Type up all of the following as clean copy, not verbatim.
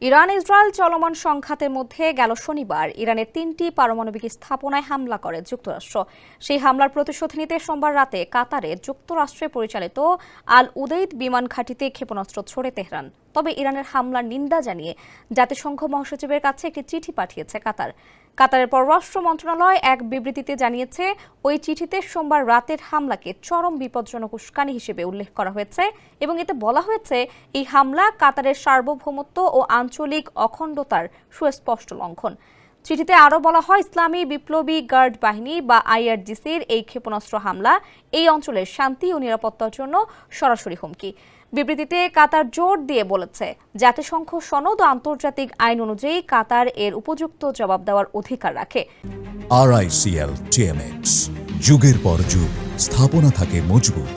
Iran Israel চলমান সংঘাতের মধ্যে গেল শনিবার ইরানের ৩টি পারমাণবিক স্থাপনায় হামলা করে যুক্তরাষ্ট্র। সেই হামলার প্রতিশোধ নিতে সোমবার রাতে কাতারে যুক্তরাষ্ট্রে পরিচালিত আল উদেইদ বিমান ঘাঁটিতে ক্ষেপণাস্ত্র ছোড়ে তেহরান। তবে ইরানের হামলার নিন্দা জানিয়ে জাতিসংঘ মহাসচিবের কাছে একটি চিঠি পাঠিয়েছে কাতারের পররাষ্ট্র মন্ত্রণালয় এক বিবৃতিতে জানিয়েছে, ওই চিঠিতে সোমবার রাতের হামলাকে চরম বিপজ্জনক উস্কানি হিসেবে উল্লেখ করা হয়েছে এবং এতে বলা হয়েছে এই হামলা কাতারের সার্বভৌমত্ব ও আঞ্চলিক অখণ্ডতার সুস্পষ্ট লঙ্ঘন। চিঠিতে আরও বলা হয়, ইসলামী বিপ্লবী গার্ড বাহিনী বা আইআরজিসির এই ক্ষেপণাস্ত্র হামলা এই অঞ্চলের শান্তি ও নিরাপত্তার জন্য সরাসরি হুমকি। বিবৃতিতে কাতার জোর দিয়ে বলেছে, জাতিসংঘ সনদ ও আন্তর্জাতিক আইন অনুযায়ী কাতার এর উপযুক্ত জবাব দেওয়ার অধিকার রাখে। RICL TMX, যুগের পর যুগ স্থাপনা থাকে মজবুত।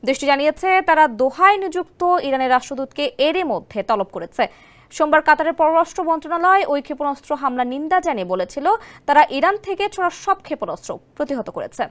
দেশটি জানিয়েছে, তারা দোহায় নিযুক্ত ইরানের রাষ্ট্রদূতকে এরই মধ্যে তলব করেছে। সোমবার কাতারের পররাষ্ট্র মন্ত্রণালয় ওই ক্ষেপণাস্ত্র হামলার নিন্দা জানিয়ে বলেছিল, তারা ইরান থেকে ছোড়া সব ক্ষেপণাস্ত্র প্রতিহত করেছে।